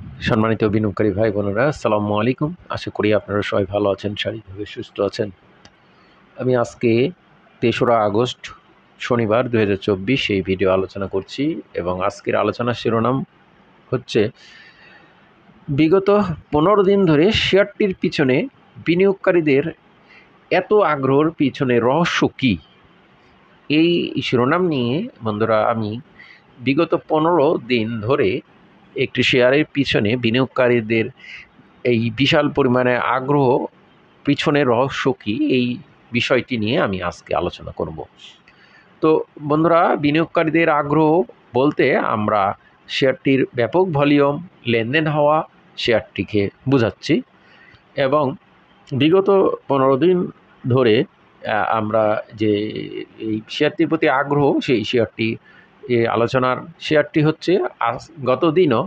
সম্মানিত বিনিয়োগকারী ভাই বোনেরা, আসসালামু আলাইকুম। আশা করি আপনারা সবাই ভালো আছেন, শারীরিকভাবে সুস্থ আছেন। আমি আজকে ৩রা আগস্ট শনিবার ২০২৪ এই ভিডিও আলোচনা করছি এবং আজকের আলোচনার শিরোনাম হচ্ছে বিগত ১৫ দিন ধরে শেয়ারটির পিছনে বিনিয়োগকারীদের এত আগ্রহের পিছনে রহস্য কী? এই শিরোনাম নিয়ে বন্ধুরা আমি বিগত ১৫ দিন ধরে একটি শেয়ারের পিছনে বিনিয়োগকারীদের এই বিশাল পরিমাণে আগ্রহ পিছনের রহস্য কী, এই বিষয়টি নিয়ে আমি আজকে আলোচনা করব। তো বন্ধুরা, বিনিয়োগকারীদের আগ্রহ বলতে আমরা শেয়ারটির ব্যাপক ভলিউম, লেনদেন হওয়া শেয়ারটিকে বোঝাচ্ছি এবং বিগত ১৫ দিন ধরে আমরা যে এই শেয়ারটির প্রতি আগ্রহ, সেই শেয়ারটি আলোচনার শেয়ারটি হচ্ছে গত দিনও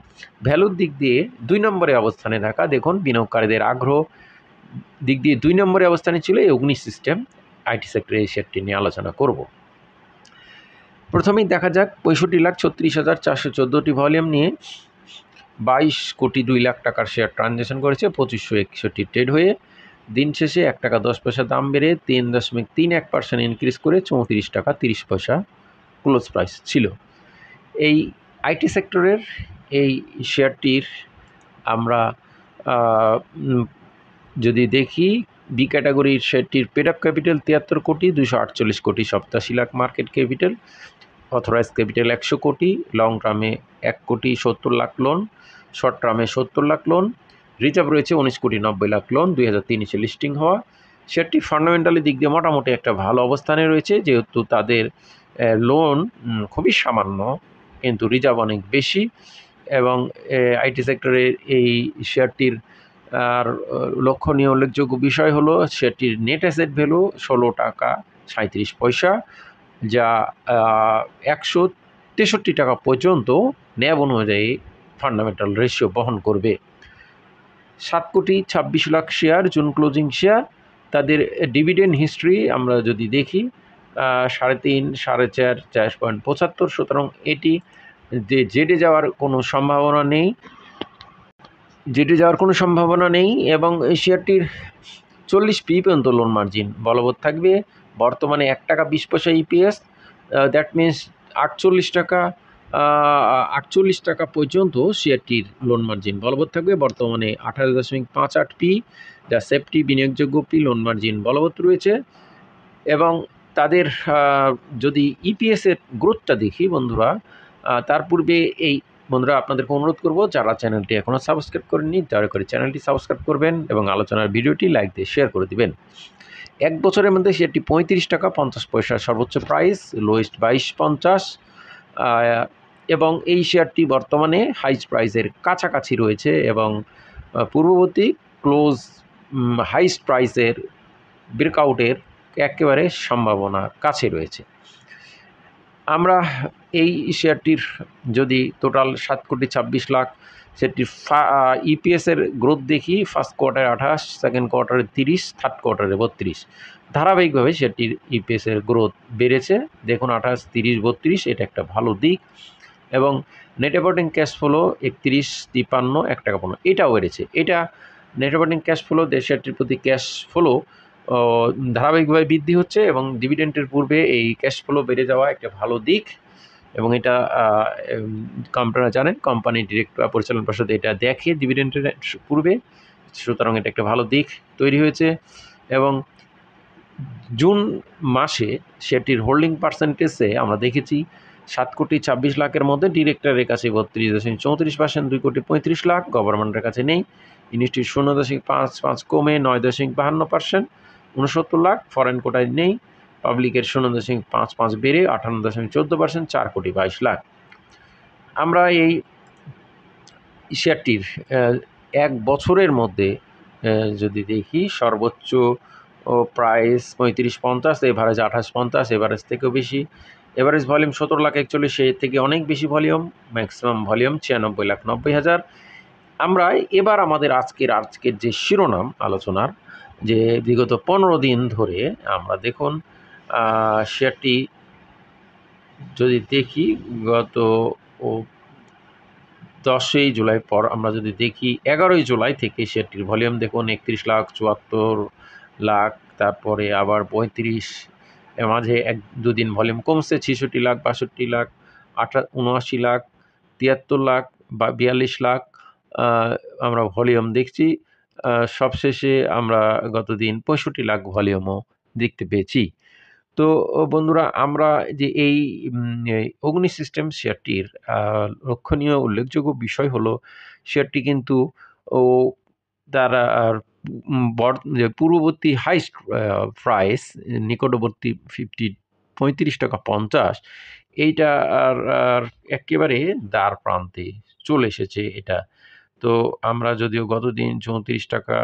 ভ্যালুর দিক দিয়ে ২ নম্বরে অবস্থানে থাকা। দেখুন, বিনিয়োগকারীদের আগ্রহ দিক দিয়ে ২ নম্বরে অবস্থানে ছিল এই অগ্নি সিস্টেম আইটি সেক্টরে। এই শেয়ারটি নিয়ে আলোচনা করব। প্রথমেই দেখা যাক ৬৫,৩৬,৪১৪টি ভলিউম নিয়ে ২২,২,০০,০০০ টাকার শেয়ার ট্রানজ্যাকশন করেছে। ২৫৬১টি ট্রেড হয়ে দিন শেষে ১ টাকা ১০ পয়সা দাম বেড়ে ৩.৩১% ইনক্রিজ করে ৩৪ টাকা ৩০ পয়সা ক্লোজ প্রাইস ছিল। এই আইটি সেক্টরের এই শেয়ারটির আমরা যদি দেখি, বি ক্যাটাগরির শেয়ারটির পেড আপ ক্যাপিটাল ৭৩ কোটি, ২৪৮ কোটি ৮৭ lakh market capital, authorize capital ১০০ কোটি, লং টার্মে ১ কোটি ৭০ লাখ লোন, শর্ট টার্মে ৭০ লাখ লোন, রিজার্ভ রয়েছে ১৯ কোটি ৯০ লাখ লোন, ২০০৩ লিস্টিং হওয়া। শেয়ারটি ফান্ডামেন্টালি দিক দিয়ে মোটামুটি একটা ভালো অবস্থানে রয়েছে, যেহেতু তাদের লোন খুবই সামান্য কিন্তু রিজার্ভ অনেক বেশি। এবং আইটি সেক্টরের এই শেয়ারটির আর লক্ষণীয় উল্লেখযোগ্য বিষয় হলো শেয়ারটির নেট অ্যাসেট ভ্যালু ১৬ টাকা ৩৭ পয়সা, যা ১৬৩ টাকা পর্যন্ত ন্যাব অনুযায়ী ফান্ডামেন্টাল রেশিও বহন করবে। ৭,২৬,০০,০০০ শেয়ার জুন ক্লোজিং শেয়ার। তাদের ডিভিডেন্ড হিস্ট্রি আমরা যদি দেখি, ৩.৫, ৪.৫, ৪.৭৫। সুতরাং এটি যে জেডে যাওয়ার কোনো সম্ভাবনা নেই এবং এই শেয়ারটির ৪০ পি পর্যন্ত লোন মার্জিন বলবৎ থাকবে। বর্তমানে ১ টাকা ২০ পয়সা ইপিএস, দ্যাট মিনস ৪৮ টাকা পর্যন্ত শেয়ারটির লোন মার্জিন বলবৎ থাকবে। বর্তমানে ২৮.৫৮ পি, যা সেফটি বিনিয়োগযোগ্য পি, লোন মার্জিন বলবৎ রয়েছে। এবং তাদের যদি ইপিএসের গ্রোথটা দেখি বন্ধুরা, তার পূর্বে এই বন্ধুরা আপনাদেরকে অনুরোধ করব, যারা চ্যানেলটি এখনও সাবস্ক্রাইব করেননি দয়া করে চ্যানেলটি সাবস্ক্রাইব করবেন এবং আলোচনার ভিডিওটি লাইক দিয়ে শেয়ার করে দিবেন। ১ বছরের মধ্যে শেয়ারটি ৩৫ টাকা ৫০ পয়সা সর্বোচ্চ প্রাইস, লোয়েস্ট 22.৫০, এবং এই শেয়ারটি বর্তমানে হাইস্ট প্রাইসের কাছাকাছি রয়েছে এবং পূর্ববর্তী ক্লোজ হাইস্ট প্রাইসের ব্রেকআউটের একেবারে সম্ভাবনার কাছে রয়েছে। আমরা এই শেয়ারটির যদি টোটাল 7,26,00,000 সেটির ইপিএসের গ্রোথ দেখি, ফার্স্ট কোয়ার্টারে ২৮, সেকেন্ড কোয়ার্টারে ৩০, থার্ড কোয়ার্টারে ৩২। ধারাবাহিকভাবে সেটির ইপিএসের গ্রোথ বেড়েছে। দেখুন ২৮, ৩০, ৩২, এটা একটা ভালো দিক। এবং নেট অপারেটিং ক্যাশ ফ্লো ৩১, ৫৩, ১ টাকা ১৫, এটাও বেড়েছে। এটা নেট অপারেটিং ক্যাশ ফ্লো, শেয়ারটির প্রতি ক্যাশ ফ্লো ধারাবাহিকভাবে বৃদ্ধি হচ্ছে এবং ডিভিডেন্টের পূর্বে এই ক্যাশ ফ্লো বেড়ে যাওয়া একটা ভালো দিক। এবং এটা আপনারা জানেন, কোম্পানি ডিরেক্টর পরিচালনা পর্ষদ এটা দেখে ডিভিডেন্টের পূর্বে। সুতরাং এটা একটা ভালো দিক তৈরি হয়েছে। এবং জুন মাসে শেয়ারটির হোল্ডিং পার্সেন্টেজে আমরা দেখেছি 7,26,00,000-এর মধ্যে ডিরেক্টরের কাছে ৩২.34%, 2,35,00,000, গভর্নমেন্টের কাছে নেই। ইনস্টিটিউট 0.55 কমে 9.52%, 69 লাখ। ফরেন কোটায় নেই। পাবলিকের 0.55 বেড়ে 58.14%, 4,22,00,000। আমরা এই শেয়ারটির ১ বছরের মধ্যে যদি দেখি, সর্বোচ্চ প্রাইস ৩৫.৫০, এভারেজ ২৮.৫০, এভারেজ থেকেও বেশি। এভারেজ ভলিউম 17,41,000, এর থেকে অনেক বেশি ভলিউম। Maximum volume 96,90,000। আমরা এবার আমাদের আজকের যে শিরোনাম আলোচনার, যে বিগত ১৫ দিন ধরে আমরা দেখুন শেয়ারটি যদি দেখি, গত 10ই জুলাই পর আমরা যদি দেখি 11ই জুলাই থেকে শেয়ারটির ভলিউম দেখুন 31 লাখ, 74 লাখ, তারপরে আবার 35, এর মাঝে 1-2 দিন ভলিউম কমছে 66 লাখ, 62 লাখ, 79 লাখ, 73 লাখ বা 42 লাখ আমরা ভলিউম দেখছি। সবশেষে আমরা গতদিন 65 লাখ ভলিউমও দেখতে পেয়েছি। তো বন্ধুরা, আমরা যে এই অগ্নি সিস্টেম শেয়ারটির লক্ষণীয় উল্লেখযোগ্য বিষয় হলো শেয়ারটি কিন্তু ও তারা যে পূর্ববর্তী হাইস্ট প্রাইস নিকটবর্তী 35 টাকা 50, এইটা আর একেবারে দ্বার প্রান্তে চলে এসেছে এটা। তো আমরা যদিও গতদিন 34 টাকা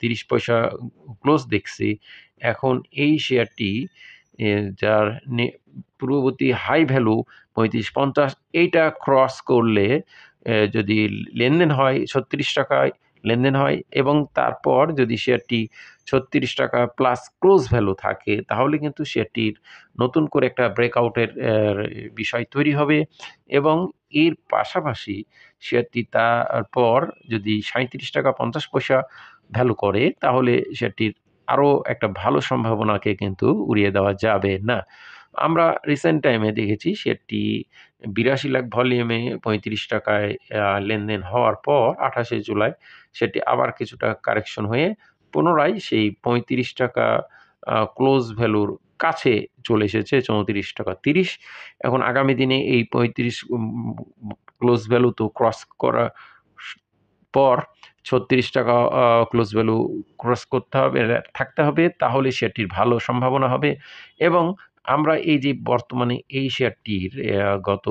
30 পয়সা ক্লোজ দেখছি, এখন এই শেয়ারটি যার পূর্ববর্তী হাই ভ্যালু 35-50 এইটা ক্রস করলে যদি লেনদেন হয় 36 টাকায় লেনদেন হয় এবং তারপর যদি শেয়ারটি 36 টাকা প্লাস ক্লোজ ভ্যালু থাকে, তাহলে কিন্তু শেয়ারটির নতুন করে একটা ব্রেকআউটের বিষয় তৈরি হবে এবং এর পাশাপাশি শেয়ারটি তারপর যদি 37 টাকা 50 পয়সা ভ্যালু করে, তাহলে শেয়ারটির আরও একটা ভালো সম্ভাবনাকে কিন্তু উড়িয়ে দেওয়া যাবে না। আমরা রিসেন্ট টাইমে দেখেছি শেয়ারটি 82 লাখ ভলিউমে 35 টাকায় লেনদেন হওয়ার পর 28শে জুলাই সেটি আবার কিছুটা কারেকশন হয়ে পুনরায় সেই 35 টাকা ক্লোজ ভ্যালুর কাছে চলে এসেছে 34 টাকা 30। এখন আগামী দিনে এই 35 ক্লোজ ভ্যালু তো ক্রস করা পর 36 টাকা ক্লোজ ভ্যালু ক্রস করতে হবে, থাকতে হবে, তাহলে শেয়ারটির ভালো সম্ভাবনা হবে। এবং আমরা এই যে বর্তমানে এই শেয়ারটির গত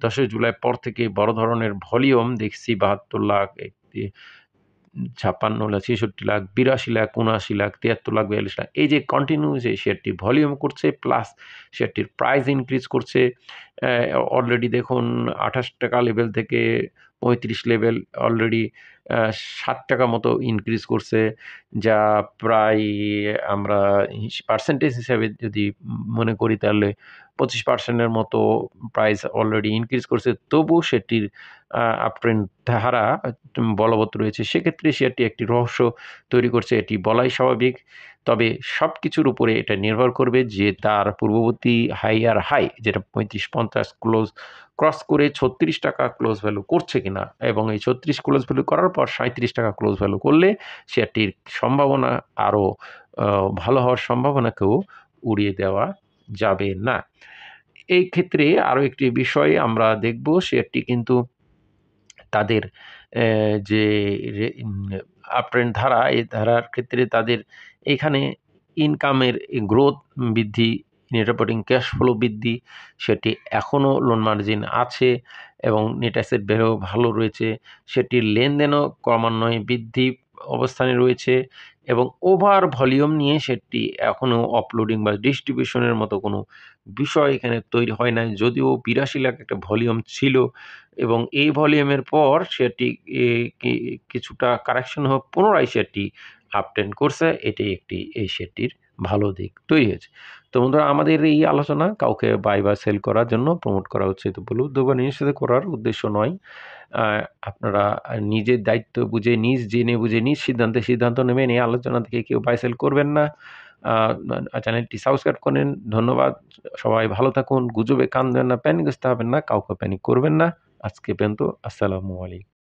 10 জুলাই পর থেকে বড় ধরনের ভলিউম দেখছি 72 লাখ, 56 লাখ, 66 লাখ, 82 লাখ, 79 লাখ, 73 লাখ, 42 লাখ, এই যে কন্টিনিউ যে শেয়ারটি ভলিউম করছে প্লাস শেয়ারটির প্রাইস ইনক্রিজ করছে। অলরেডি দেখুন 28 টাকা লেভেল থেকে 35 লেভেল অলরেডি 7 টাকা মতো ইনক্রিজ করছে, যা প্রায় আমরা পার্সেন্টেজ হিসাবে যদি মনে করি তাহলে 25% মতো প্রাইস অলরেডি ইনক্রিজ করছে। তবুও সেটির আপট্রেন্ড ধারা বলবৎ রয়েছে। সেক্ষেত্রে শেয়ারটি একটি রহস্য তৈরি করছে, এটি বলাই স্বাভাবিক। তবে সব কিছুর উপরে এটা নির্ভর করবে যে তার পূর্ববর্তী হাইয়ার হাই যেটা 35-50 ক্রস করে 36 টাকা ক্লোজ ভ্যালু করছে কিনা, এবং এই 36 ক্লোজ ভ্যালু করার পর 37 টাকা ক্লোজ ভ্যালু করলে শেয়ারটির সম্ভাবনা আরও ভালো হওয়ার সম্ভাবনাকেও উড়িয়ে দেওয়া যাবে না। এই ক্ষেত্রে আরও একটি বিষয় আমরা দেখব, শেয়ারটি কিন্তু তাদের যে আপট্রেন্ড ধারা, এই ধারার ক্ষেত্রে তাদের এখানে ইনকামের গ্রোথ বৃদ্ধি, নেট অপারেটিং ক্যাশ ফ্লো বৃদ্ধি, সেটি এখনও লোন মার্জিন আছে এবং নেট অ্যাসেট ভ্যালু ভালো রয়েছে। সেটির লেনদেনও ক্রমান্বয়ে বৃদ্ধি অবস্থানে রয়েছে এবং ওভার ভলিউম নিয়ে সেটি এখনও অফলোডিং বা ডিস্ট্রিবিউশনের মতো কোনো বিষয় এখানে তৈরি হয় নাই। যদিও 82 লাখ একটা ভলিউম ছিল এবং এই ভলিউমের পর সেটি কিছুটা কারেকশন হয়ে পুনরায় সেটি আপট্রেন্ড করছে। এটি একটি এই শেয়ারটির ভালো দিক তৈরি হয়েছে। তো বন্ধুরা, আমাদের এই আলোচনা কাউকে বাই বা সেল করার জন্য প্রমোট করা হচ্ছে তো বলুন বা নিজের সাথে করার উদ্দেশ্য নয়। আপনারা নিজের দায়িত্ব বুঝে, নিজ জেনে বুঝে নিজ সিদ্ধান্ত নেবেন। এই আলোচনা থেকে কেউ বাই সেল করবেন না। চ্যানেলটি সাবস্ক্রাইব করেন। ধন্যবাদ। সবাই ভালো থাকুন। গুজবে কান দেবেন না, প্যানিকগ্রস্ত হবেন না, কাউকে প্যানিক করবেন না। আজকে পর্যন্ত। আসসালামু আলাইকুম।